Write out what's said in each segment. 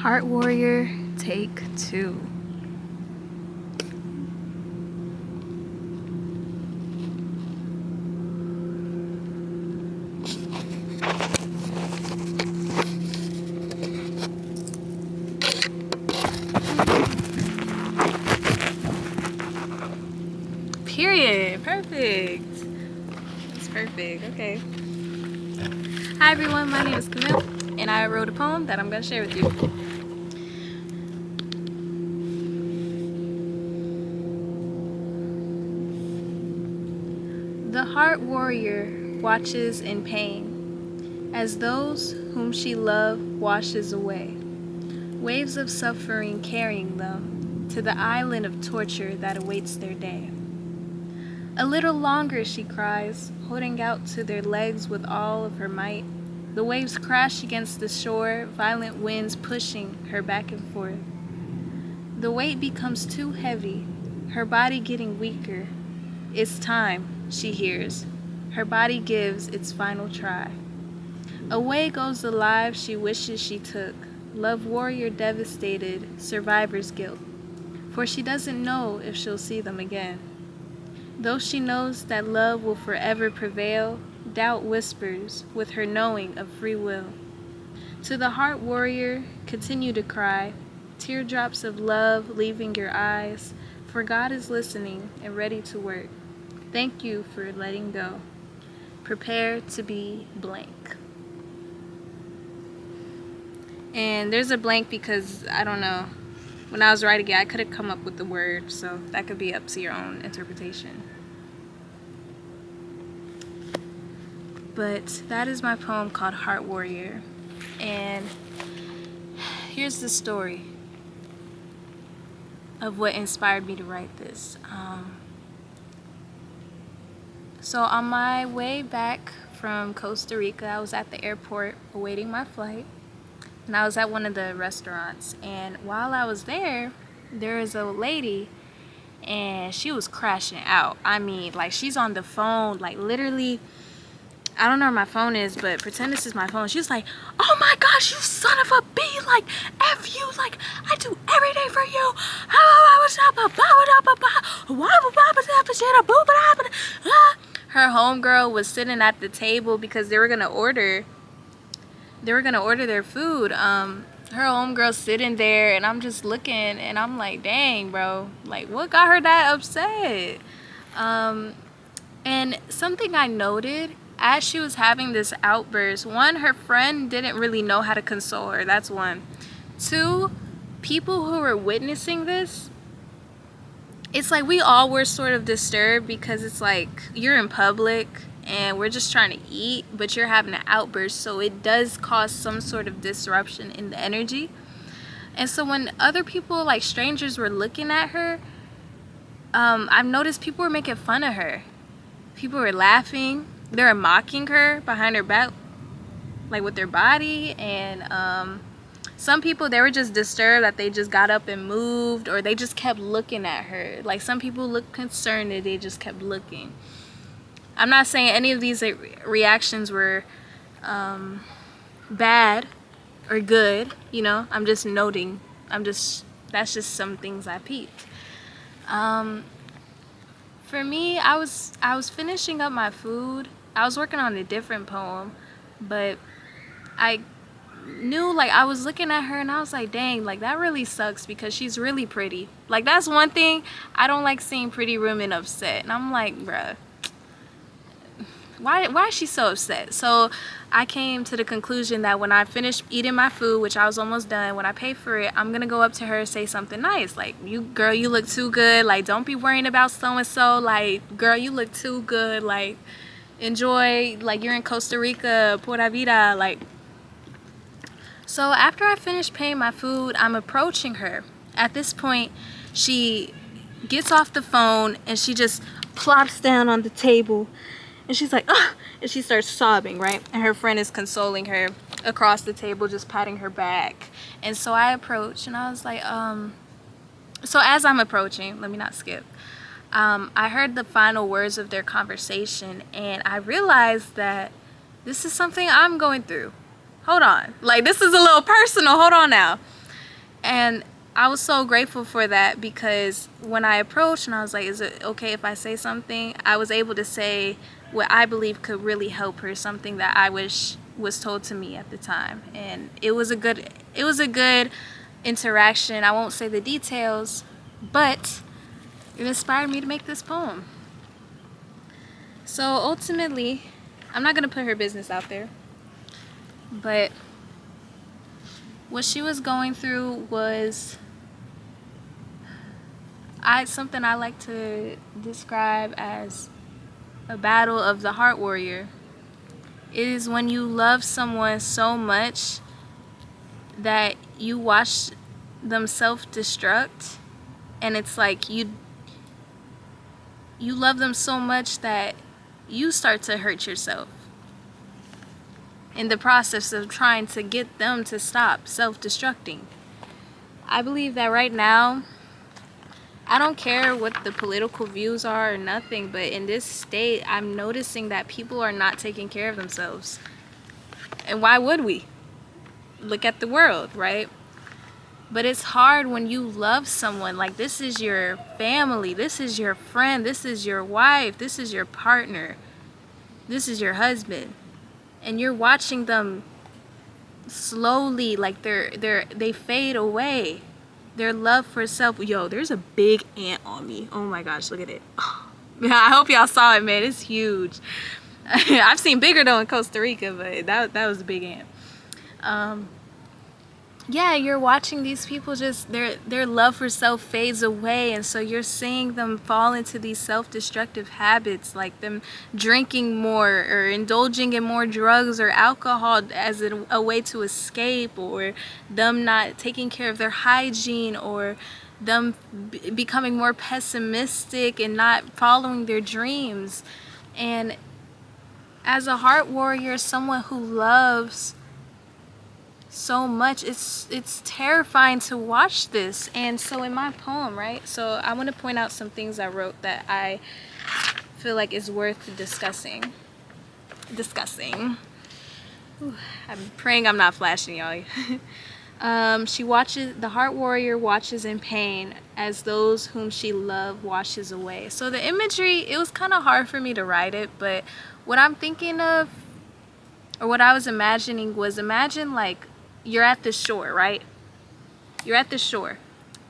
Heart Warrior, take 2. Period. Perfect. That's perfect. Okay. Hi everyone, my name is Camille, and I wrote a poem that I'm going to share with you. The heart warrior watches in pain as those whom she loved washes away, waves of suffering carrying them to the island of torture that awaits their day. A little longer, she cries, holding out to their legs with all of her might. The waves crash against the shore, violent winds pushing her back and forth. The weight becomes too heavy, her body getting weaker. It's time, she hears. Her body gives its final try. Away goes the lives she wishes she took. Love warrior devastated, survivor's guilt. For she doesn't know if she'll see them again. Though she knows that love will forever prevail, doubt whispers with her knowing of free will. To the heart warrior, continue to cry, teardrops of love leaving your eyes, for God is listening and ready to work. Thank you for letting go. Prepare to be blank. And there's a blank because, I don't know, when I was writing it, I couldn't come up with the word, so that could be up to your own interpretation. But that is my poem called Heart Warrior. And here's the story of what inspired me to write this. So on my way back from Costa Rica, I was at the airport awaiting my flight. And I was at one of the restaurants, and while I was there was a lady, and she was crashing out. I mean, like, she's on the phone, like, literally, I don't know where my phone is, but pretend this is my phone. She was like, oh my gosh, you son of a b, like, F you, like, I do everything for you. Her homegirl was sitting at the table because they were gonna order their food. Her homegirl sitting there, and I'm just looking, and I'm like, dang, bro, like, what got her that upset? And something I noted as she was having this outburst, one, her friend didn't really know how to console her. That's one. Two, people who were witnessing this, it's like we all were sort of disturbed because it's like you're in public and we're just trying to eat, but you're having an outburst, so it does cause some sort of disruption in the energy. And so when other people, like strangers, were looking at her, I've noticed people were making fun of her. People were laughing. They were mocking her behind her back, like with their body. And some people, they were just disturbed that they just got up and moved, or they just kept looking at her. Like, some people looked concerned that they just kept looking. I'm not saying any of these reactions were bad or good, you know. I'm just noting. That's just some things I peeped. For me, I was finishing up my food. I was working on a different poem, but I knew, like, I was looking at her and I was like, dang, like, that really sucks because she's really pretty. Like, that's one thing. I don't like seeing pretty women upset. And I'm like, bruh, why is she so upset? So I came to the conclusion that when I finished eating my food, which I was almost done, when I pay for it, I'm gonna go up to her and say something nice, like, girl, you look too good, like, don't be worrying about so and so, like, girl, you look too good, like, enjoy, like, you're in Costa Rica, pura vida, like. So after I finished paying my food, I'm approaching her. At this point, she gets off the phone and she just plops down on the table. And she's like, ugh, and she starts sobbing, right? And her friend is consoling her across the table, just patting her back. And so I approach, and I was like, so as I'm approaching, let me not skip, I heard the final words of their conversation, and I realized that this is something I'm going through. Hold on. Like, this is a little personal. Hold on now. And I was so grateful for that, because when I approached and I was like, is it okay if I say something? I was able to say what I believe could really help her, something that I wish was told to me at the time. And it was a good interaction. I won't say the details, but it inspired me to make this poem. So ultimately, I'm not gonna put her business out there, but what she was going through was something I like to describe as a battle of the heart warrior. It is when you love someone so much that you watch them self-destruct, and it's like you love them so much that you start to hurt yourself in the process of trying to get them to stop self-destructing. I believe that right now, I don't care what the political views are or nothing, but in this state, I'm noticing that people are not taking care of themselves. And why would we? Look at the world, right? But it's hard when you love someone. Like, this is your family, this is your friend, this is your wife, this is your partner, this is your husband. And you're watching them slowly, like they fade away. Their love for self. Yo, there's a big ant on me. Oh my gosh, look at it. Oh, I hope y'all saw it, man. It's huge. I've seen bigger though in Costa Rica, but that was a big ant. Yeah, you're watching these people just, their love for self fades away, and so you're seeing them fall into these self-destructive habits, like them drinking more or indulging in more drugs or alcohol as a way to escape, or them not taking care of their hygiene, or them becoming more pessimistic and not following their dreams. And as a heart warrior, someone who loves so much, it's terrifying to watch this. And so in my poem, right, so I want to point out some things I wrote that I feel like is worth discussing. Ooh, I'm praying I'm not flashing, y'all. The heart warrior watches in pain as those whom she loved washes away. So the imagery, it was kind of hard for me to write it, but what I'm thinking of, or what I was imagining was, imagine like you're at the shore, right? You're at the shore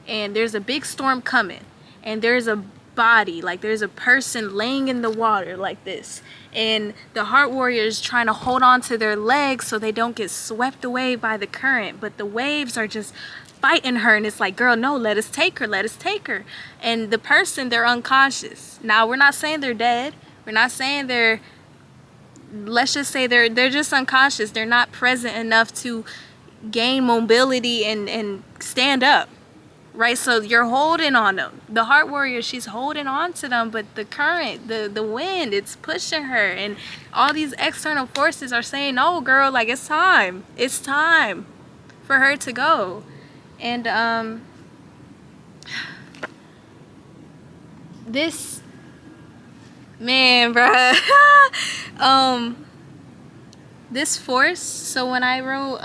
and there's a big storm coming, and there's a body, like there's a person laying in the water like this, and the heart warrior is trying to hold on to their legs so they don't get swept away by the current, but the waves are just fighting her, and it's like, girl, no, let us take her. And the person, they're unconscious. Now, we're not saying they're dead, we're not saying let's just say they're just unconscious. They're not present enough to gain mobility and stand up, right? So you're holding on them. The heart warrior, she's holding on to them, but the current, the wind, it's pushing her, and all these external forces are saying, no, girl, like it's time for her to go. And this, man, bruh. This force, so when I wrote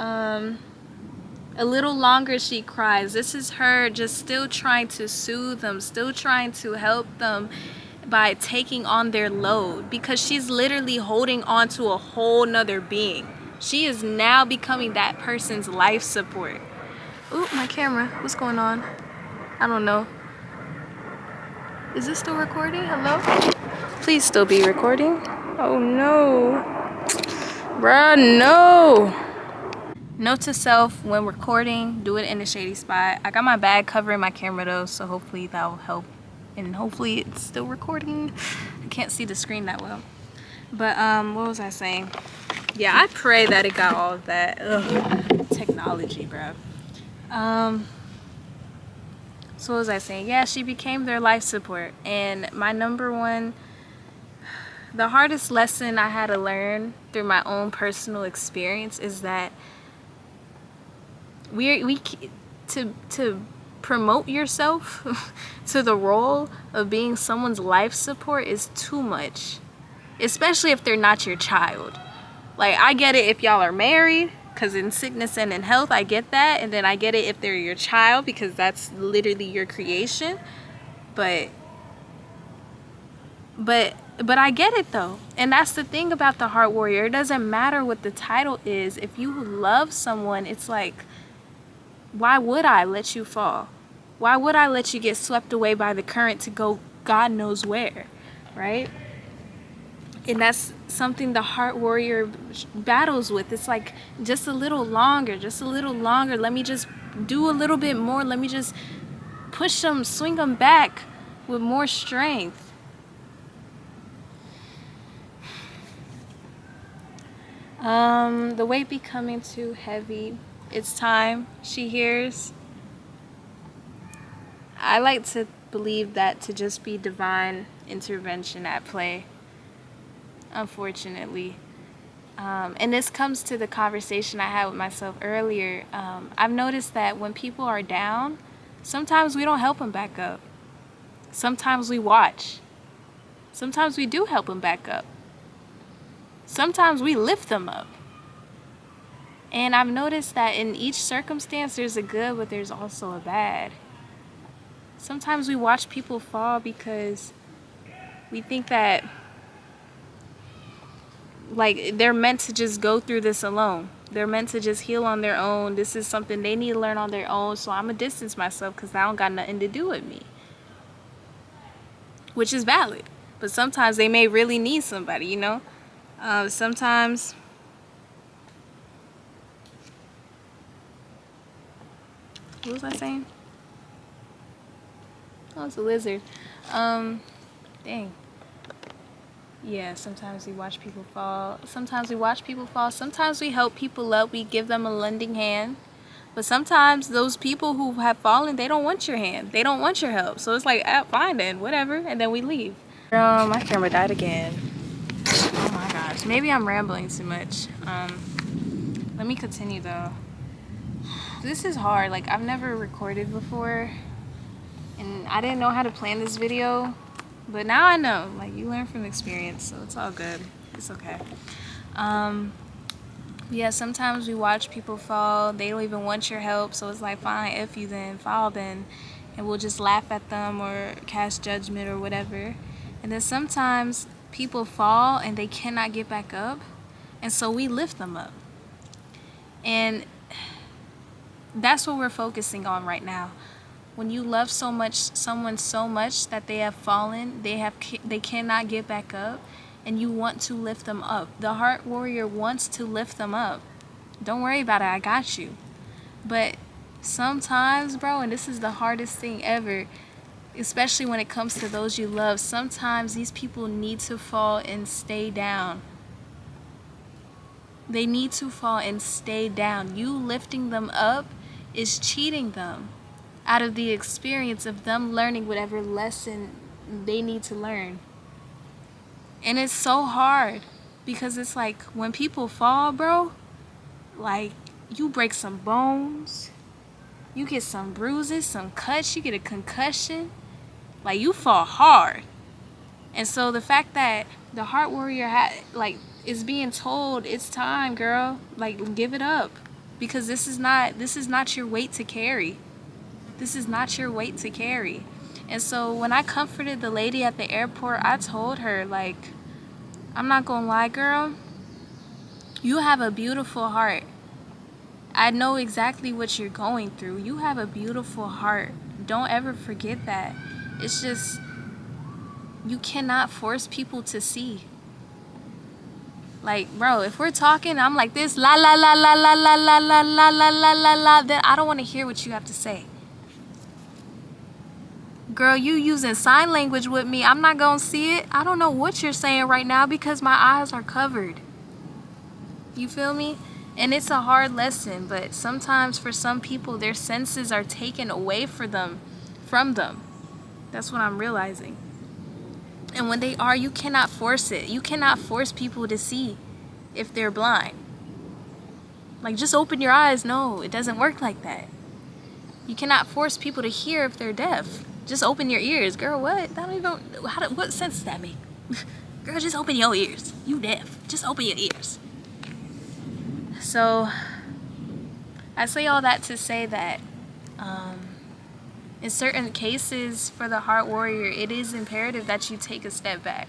a little longer she cries, this is her just still trying to soothe them, still trying to help them by taking on their load, because she's literally holding on to a whole nother being. She is now becoming that person's life support. Ooh, my camera, what's going on? I don't know. Is this still recording? Hello? Please still be recording. Oh no. Bruh, no. Note to self, when recording, do it in a shady spot. I got my bag covering my camera though, so hopefully that will help. And hopefully it's still recording. I can't see the screen that well. But what was I saying? Yeah, I pray that it got all of that. Ugh, technology, bro. So what was I saying? Yeah, she became their life support. And my number one, the hardest lesson I had to learn through my own personal experience is that to promote yourself to the role of being someone's life support is too much, especially if they're not your child. Like, I get it if y'all are married, because in sickness and in health, I get that. And then I get it if they're your child, because that's literally your creation. But I get it though. And that's the thing about the heart warrior. It doesn't matter what the title is. If you love someone, it's like, why would I let you fall? Why would I let you get swept away by the current to go God knows where, right? And that's something the heart warrior battles with. It's like, just a little longer, just a little longer. Let me just do a little bit more. Let me just push them, swing them back with more strength. The weight becoming too heavy. It's time, she hears. I like to believe that to just be divine intervention at play, unfortunately. And this comes to the conversation I had with myself earlier. I've noticed that when people are down, sometimes we don't help them back up. Sometimes we watch. Sometimes we do help them back up. Sometimes we lift them up. And I've noticed that in each circumstance, there's a good, but there's also a bad. Sometimes we watch people fall because we think that, like, they're meant to just go through this alone. They're meant to just heal on their own. This is something they need to learn on their own. So I'm going to distance myself because that don't got nothing to do with me. Which is valid. But sometimes they may really need somebody, you know? Sometimes... What was I saying? Oh, it's a lizard. Dang. Yeah, sometimes we watch people fall. Sometimes we watch people fall. Sometimes we help people up. We give them a lending hand. But sometimes those people who have fallen, they don't want your hand. They don't want your help. So it's like, fine then, whatever. And then we leave. My camera died again. Oh my gosh. Maybe I'm rambling too much. Let me continue though. This is hard. Like, I've never recorded before. And I didn't know how to plan this video. But now I know. Like, you learn from experience. So it's all good. It's okay. Yeah, sometimes we watch people fall. They don't even want your help. So it's like, fine, if you then fall then. And we'll just laugh at them or cast judgment or whatever. And then sometimes people fall and they cannot get back up. And so we lift them up. And that's what we're focusing on right now. When you love someone so much that they have fallen, they cannot get back up, and you want to lift them up. The heart warrior wants to lift them up. Don't worry about it, I got you. But sometimes, bro, and this is the hardest thing ever, especially when it comes to those you love, sometimes these people need to fall and stay down. They need to fall and stay down. You lifting them up is cheating them out of the experience of them learning whatever lesson they need to learn. And it's so hard because it's like when people fall, bro, like, you break some bones, you get some bruises, some cuts, you get a concussion, like, you fall hard. And so the fact that the heart warrior is being told, it's time, girl, like, give it up, because this is not your weight to carry. This is not your weight to carry. And so when I comforted the lady at the airport, I told her, like, I'm not gonna lie, girl, you have a beautiful heart. I know exactly what you're going through. You have a beautiful heart. Don't ever forget that. It's just, you cannot force people to see. Like, bro, if we're talking, I'm like this, la la la la la la la la la la la la la, then I don't want to hear what you have to say. Girl, you using sign language with me, I'm not gonna see it. I don't know what you're saying right now because my eyes are covered. You feel me? And it's a hard lesson, but sometimes for some people, their senses are taken away from them. That's what I'm realizing. And when they are, you cannot force it. You cannot force people to see if they're blind. Like, just open your eyes. No, it doesn't work like that. You cannot force people to hear if they're deaf. Just open your ears. Girl, what? What sense does that make? Girl, just open your ears. You deaf. Just open your ears. So, I say all that to say that in certain cases for the heart warrior, it is imperative that you take a step back.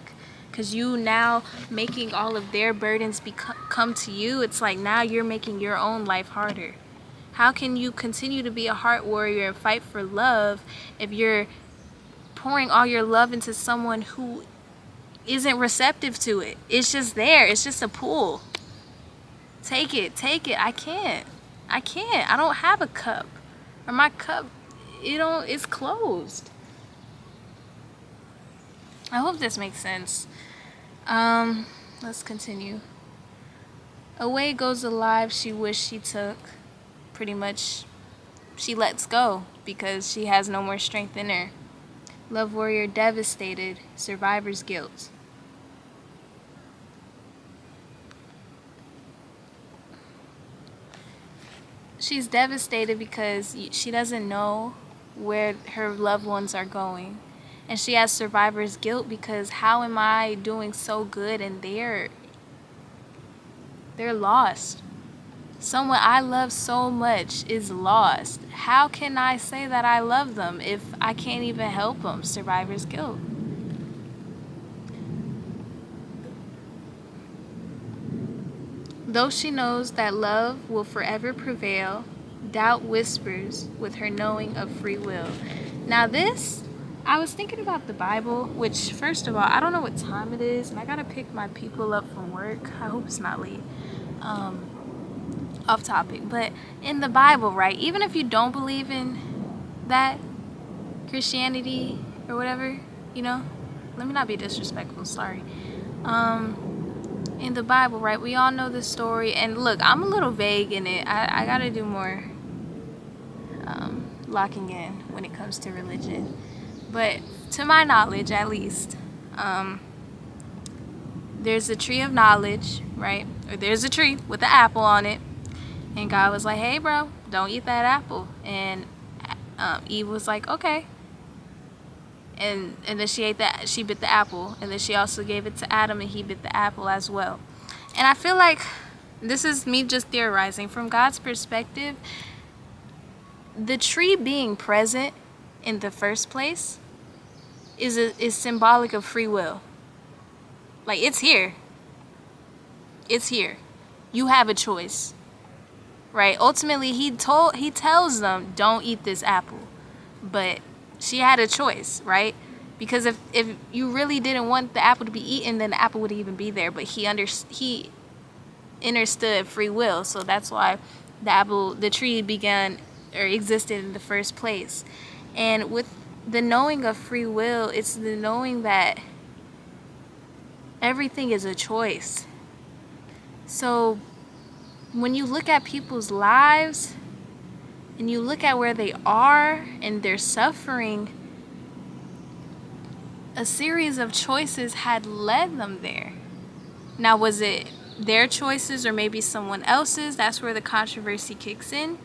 Because you now making all of their burdens come to you, it's like now you're making your own life harder. How can you continue to be a heart warrior and fight for love if you're pouring all your love into someone who isn't receptive to it? It's just there. It's just a pull. Take it. I can't. I don't have a cup. Or my cup, it's closed. I hope this makes sense. Let's continue. Away goes the life she wished she took. Pretty much, she lets go because she has no more strength in her. Love warrior devastated, survivor's guilt. She's devastated because she doesn't know where her loved ones are going. And she has survivor's guilt because how am I doing so good and they're lost? Someone I love so much is lost. How can I say that I love them if I can't even help them? Survivor's guilt. Though she knows that love will forever prevail, doubt whispers with her knowing of free will. Now this, I was thinking about the Bible, which first of all, I don't know what time it is, and I gotta pick my people up from work. I hope it's not late. Off topic, but in the Bible, right, even if you don't believe in that Christianity or whatever, let me not be disrespectful, sorry. In the Bible, right, we all know the story, and look, I'm a little vague in it. I gotta do more locking in when it comes to religion, but to my knowledge at least, there's a tree of knowledge, right, or there's a tree with an apple on it. And God was like, hey, bro, don't eat that apple. And Eve was like, okay. And then she bit the apple. And then she also gave it to Adam, and he bit the apple as well. And I feel like this is me just theorizing. From God's perspective, the tree being present in the first place is symbolic of free will. Like, it's here. It's here. You have a choice. Right? Ultimately, he tells them, don't eat this apple. But she had a choice, right? Because if you really didn't want the apple to be eaten, then the apple wouldn't even be there. But he understood free will. So that's why the tree began or existed in the first place. And with the knowing of free will, it's the knowing that everything is a choice. So when you look at people's lives and you look at where they are and their suffering, a series of choices had led them there. Now, was it their choices or maybe someone else's? That's where the controversy kicks in.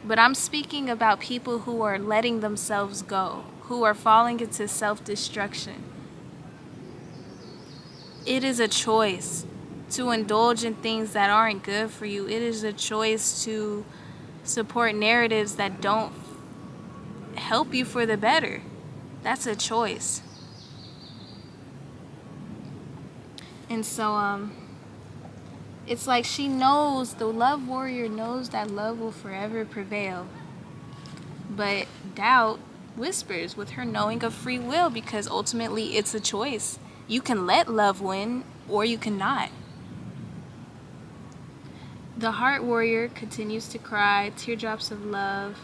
But I'm speaking about people who are letting themselves go, who are falling into self-destruction. It is a choice to indulge in things that aren't good for you. It is a choice to support narratives that don't help you for the better. That's a choice. And so it's like she knows, the love warrior knows that love will forever prevail. But doubt whispers with her knowing of free will, because ultimately it's a choice. You can let love win or you cannot. The heart warrior continues to cry, teardrops of love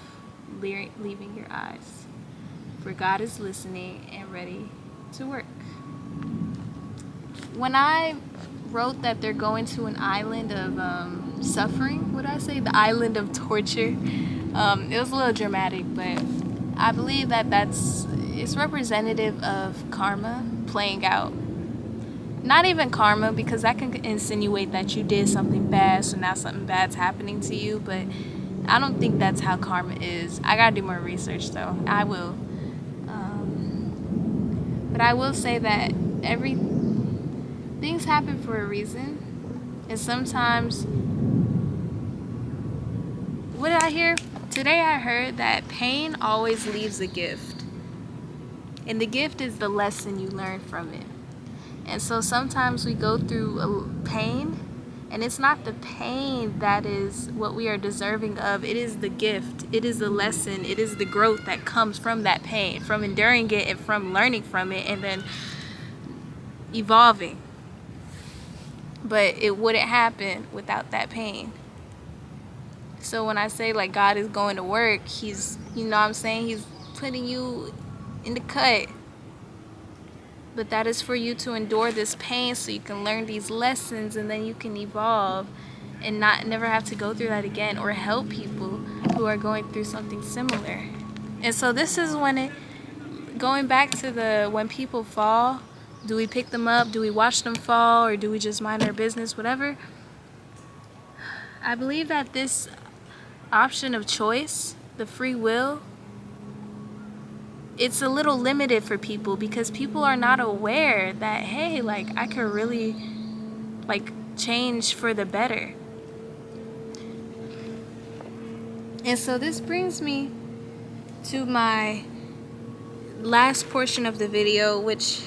leaving your eyes. For God is listening and ready to work. When I wrote that they're going to an island of suffering, would I say the island of torture? It was a little dramatic, but I believe that it's representative of karma playing out. Not even karma, because that can insinuate that you did something bad, so now something bad's happening to you, but I don't think that's how karma is. I gotta do more research, though. I will. But I will say that things happen for a reason, and sometimes what did I hear? Today I heard that pain always leaves a gift. And the gift is the lesson you learn from it. And so sometimes we go through a pain, and it's not the pain that is what we are deserving of. It is the gift. It is the lesson. It is the growth that comes from that pain, from enduring it and from learning from it and then evolving. But it wouldn't happen without that pain. So when I say like God is going to work, he's, you know what I'm saying, he's putting you in the cut. But that is for you to endure this pain so you can learn these lessons, and then you can evolve and never have to go through that again, or help people who are going through something similar. And so this is when going back to when people fall, do we pick them up? Do we watch them fall? Or do we just mind our business? Whatever. I believe that this option of choice, the free will, it's a little limited for people because people are not aware that, hey, like I could really like change for the better. And so this brings me to my last portion of the video, which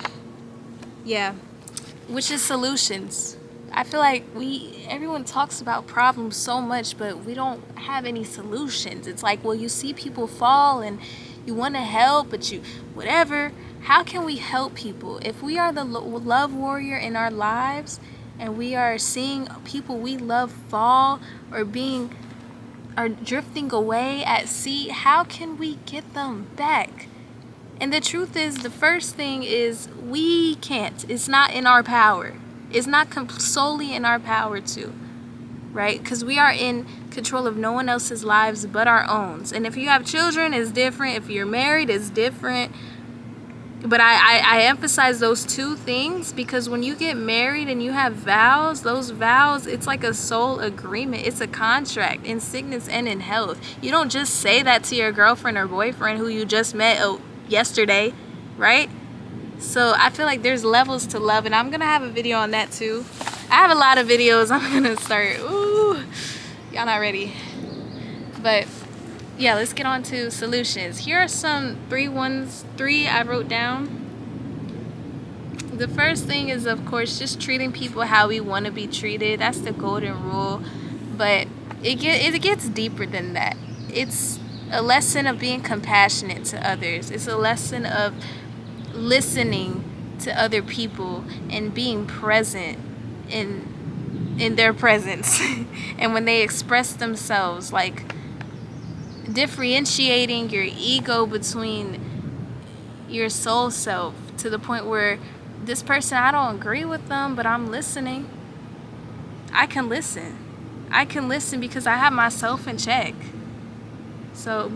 is solutions. I feel like everyone talks about problems so much, but we don't have any solutions. It's like, well, you see people fall and you want to help, but whatever. How can we help people? If we are the love warrior in our lives and we are seeing people we love fall or drifting away at sea, how can we get them back? And the truth is, the first thing is we can't. It's not in our power. It's not solely in our power to, right? Because we are in control of no one else's lives but our own. And if you have children, it's different. If you're married, it's different. But I emphasize those two things because when you get married and you have vows, those vows, it's like a soul agreement. It's a contract in sickness and in health. You don't just say that to your girlfriend or boyfriend who you just met yesterday, right? So I feel like there's levels to love, and I'm gonna have a video on that too. I have a lot of videos I'm gonna start. Ooh, y'all not ready. But yeah, let's get on to solutions. Here are some three I wrote down. The first thing is, of course, just treating people how we want to be treated. That's the golden rule. But it gets deeper than that. It's a lesson of being compassionate to others. It's a lesson of listening to other people and being present in their presence and when they express themselves, like differentiating your ego between your soul self to the point where this person, I don't agree with them, but I'm listening. I can listen because I have myself in check. So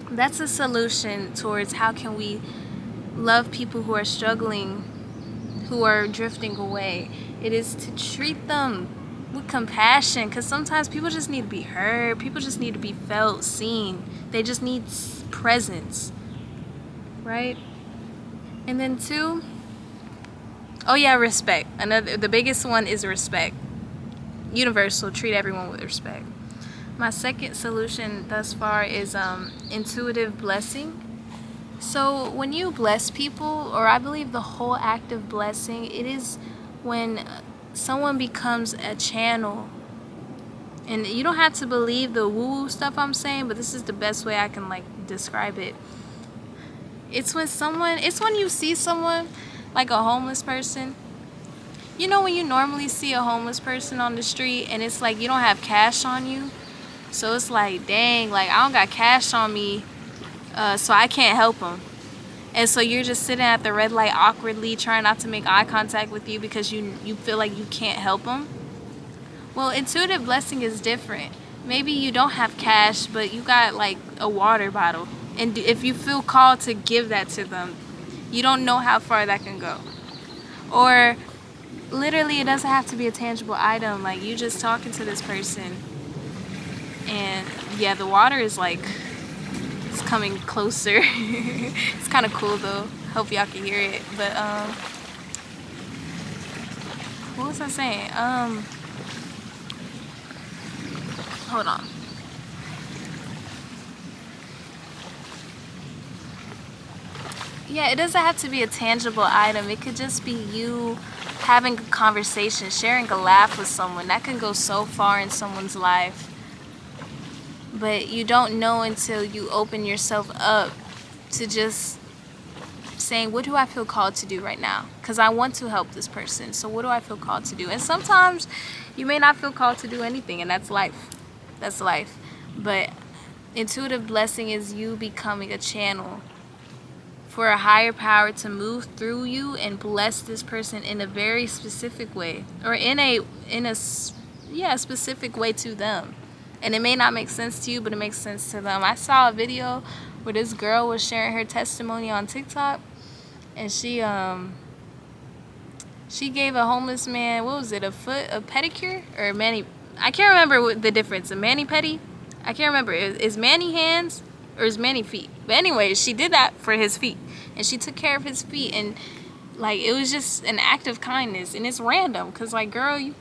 that's a solution towards how can we love people who are struggling, who are drifting away. It is to treat them with compassion, because sometimes people just need to be heard. People just need to be felt, seen. They just need presence, right? And then two, respect. The biggest one is respect. Universal, treat everyone with respect. My second solution thus far is intuitive blessing. So when you bless people, or I believe the whole act of blessing, it is when someone becomes a channel. And you don't have to believe the woo-woo stuff I'm saying, but this is the best way I can describe it. It's when you see someone, like a homeless person. You know when you normally see a homeless person on the street and it's like you don't have cash on you? So it's like, dang, like I don't got cash on me, so I can't help them. And so you're just sitting at the red light awkwardly trying not to make eye contact with you because you feel like you can't help them. Well, intuitive blessing is different. Maybe you don't have cash, but you got like a water bottle. And if you feel called to give that to them, you don't know how far that can go. Or literally, it doesn't have to be a tangible item. Like you just talking to this person. And yeah, the water is it's coming closer. It's kind of cool though. Hope y'all can hear it. But what was I saying? Hold on. Yeah, it doesn't have to be a tangible item. It could just be you having a conversation, sharing a laugh with someone. That can go so far in someone's life. But you don't know until you open yourself up to just saying, what do I feel called to do right now? Because I want to help this person. So what do I feel called to do? And sometimes you may not feel called to do anything, and that's life. That's life. But intuitive blessing is you becoming a channel for a higher power to move through you and bless this person in a very specific way, or in a specific way to them. And it may not make sense to you, but it makes sense to them. I saw a video where this girl was sharing her testimony on TikTok, and she gave a homeless man, what was it, a pedicure or a mani? I can't remember what the difference. A mani pedi? I can't remember. Is mani hands or is mani feet? But anyway, she did that for his feet, and she took care of his feet, and like it was just an act of kindness. And it's random, cause like, girl, you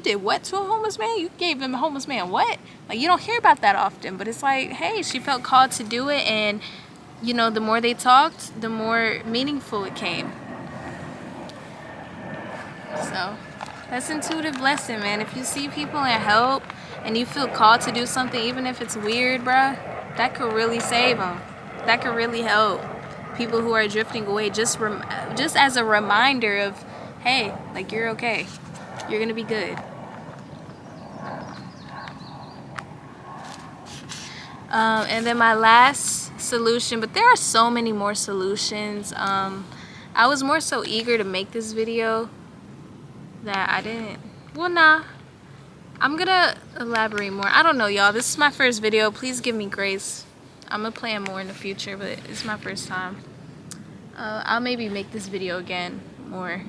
did what to a homeless man? You gave him a homeless man what? Like, you don't hear about that often, but it's like, hey, she felt called to do it, and you know, the more they talked, the more meaningful it came. So that's intuitive blessing, man. If you see people in help and you feel called to do something, even if it's weird, bruh, that could really save them. That could really help people who are drifting away. Just as a reminder of, hey, like, you're okay. You're gonna be good. And then my last solution, but there are so many more solutions. I was more so eager to make this video that I didn't. Well, nah. I'm gonna elaborate more. I don't know, y'all. This is my first video. Please give me grace. I'm gonna plan more in the future, but it's my first time. I'll maybe make this video again more.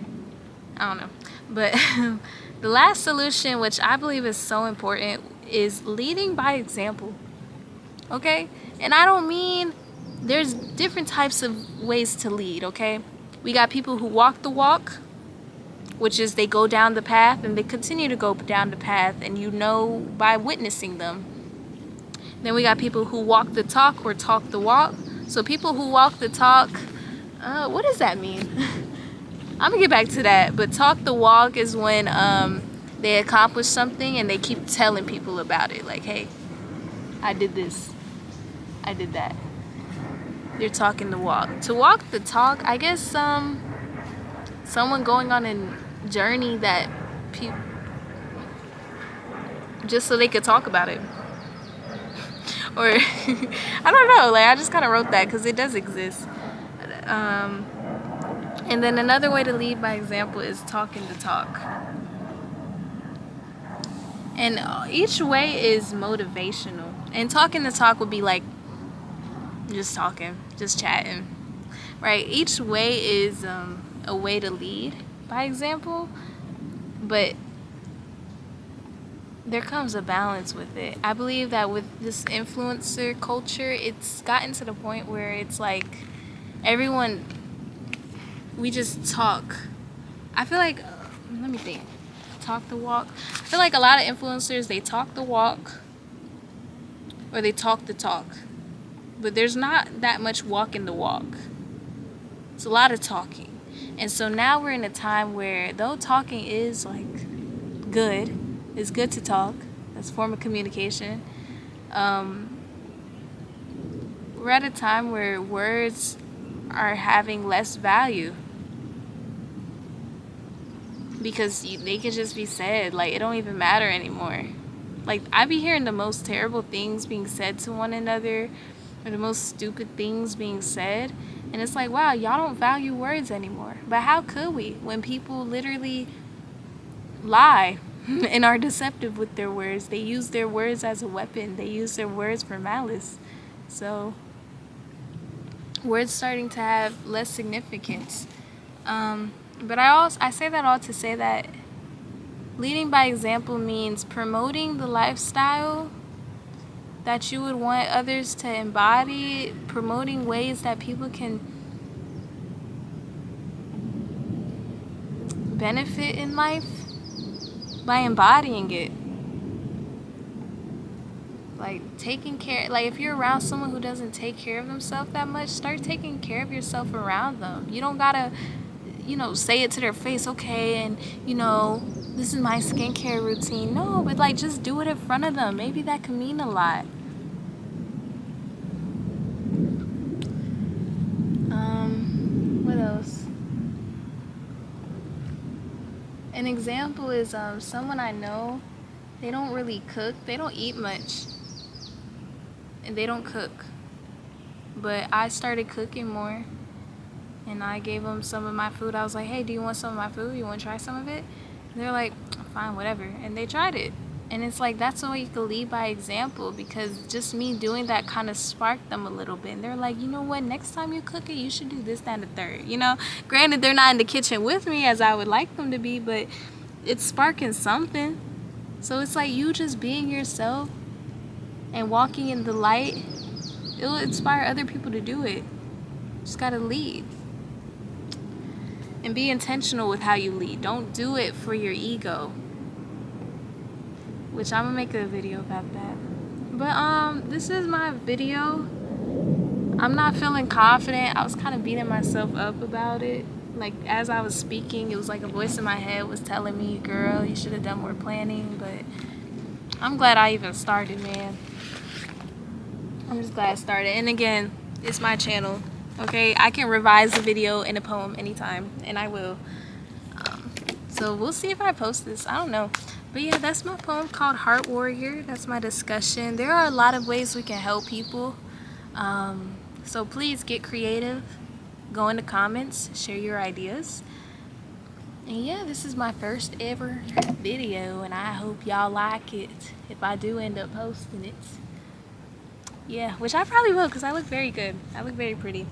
I don't know. But the last solution, which I believe is so important, is leading by example. Okay? And I don't mean, there's different types of ways to lead, okay? We got people who walk the walk, which is they go down the path and they continue to go down the path, and you know by witnessing them. Then we got people who walk the talk or talk the walk. So people who walk the talk, what does that mean? I'm gonna get back to that, but talk the walk is when they accomplish something and they keep telling people about it. Like, hey, I did this, I did that. You're talking the walk. To walk the talk, I guess someone going on a journey that people, just so they could talk about it. Or I don't know, like, I just kind of wrote that because it does exist. And then another way to lead by example is talking the talk. And each way is motivational. And talking the talk would be like just talking, just chatting, right? Each way is a way to lead by example, but there comes a balance with it. I believe that with this influencer culture, it's gotten to the point where it's like everyone, we just talk. I feel like, let me think, talk the walk. I feel like a lot of influencers, they talk the walk or they talk the talk, but there's not that much walking the walk. It's a lot of talking. And so now we're in a time where, though talking is like good, it's good to talk, that's a form of communication, we're at a time where words are having less value because they can just be said. Like, it don't even matter anymore. Like, I be hearing the most terrible things being said to one another, or the most stupid things being said, and it's like, wow, y'all don't value words anymore. But how could we, when people literally lie and are deceptive with their words? They use their words as a weapon. They use their words for malice. So words starting to have less significance. But I say that all to say that leading by example means promoting the lifestyle that you would want others to embody, promoting ways that people can benefit in life by embodying it. Like, taking care, like, if you're around someone who doesn't take care of themselves that much, start taking care of yourself around them. You don't gotta, say it to their face, okay, and, this is my skincare routine. No, but, like, just do it in front of them. Maybe that can mean a lot. What else? An example is someone I know, they don't really cook. They don't eat much. And they don't cook. But I started cooking more. And I gave them some of my food. I was like, hey, do you want some of my food? You want to try some of it? And they're like, fine, whatever. And they tried it. And it's like, that's the way you can lead by example, because just me doing that kind of sparked them a little bit. And they're like, you know what, next time you cook it, you should do this, that, and the third. Granted, they're not in the kitchen with me as I would like them to be, but it's sparking something. So it's like you just being yourself and walking in the light, it'll inspire other people to do it. Just gotta lead. And be intentional with how you lead. Don't do it for your ego. Which I'm gonna make a video about that. But this is my video. I'm not feeling confident. I was kind of beating myself up about it. Like, as I was speaking, it was like a voice in my head was telling me, girl, you should have done more planning. But I'm glad I even started, man. I'm just glad I started. And again, it's my channel. Okay, I can revise the video in a poem anytime, and I will. So we'll see if I post this. I don't know. But yeah, that's my poem called Heart Warrior. That's my discussion. There are a lot of ways we can help people. So please get creative. Go in the comments. Share your ideas. And yeah, this is my first ever video, and I hope y'all like it if I do end up posting it. Yeah, which I probably will, because I look very good. I look very pretty.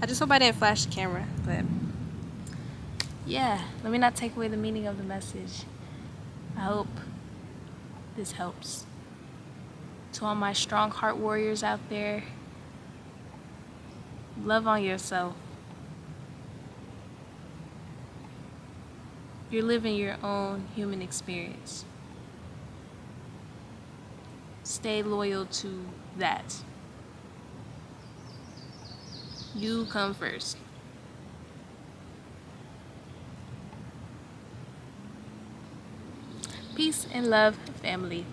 I just hope I didn't flash the camera, but yeah, let me not take away the meaning of the message. I hope this helps. To all my strong heart warriors out there, love on yourself. You're living your own human experience. Stay loyal to that. You come first. Peace and love, family.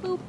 Boop.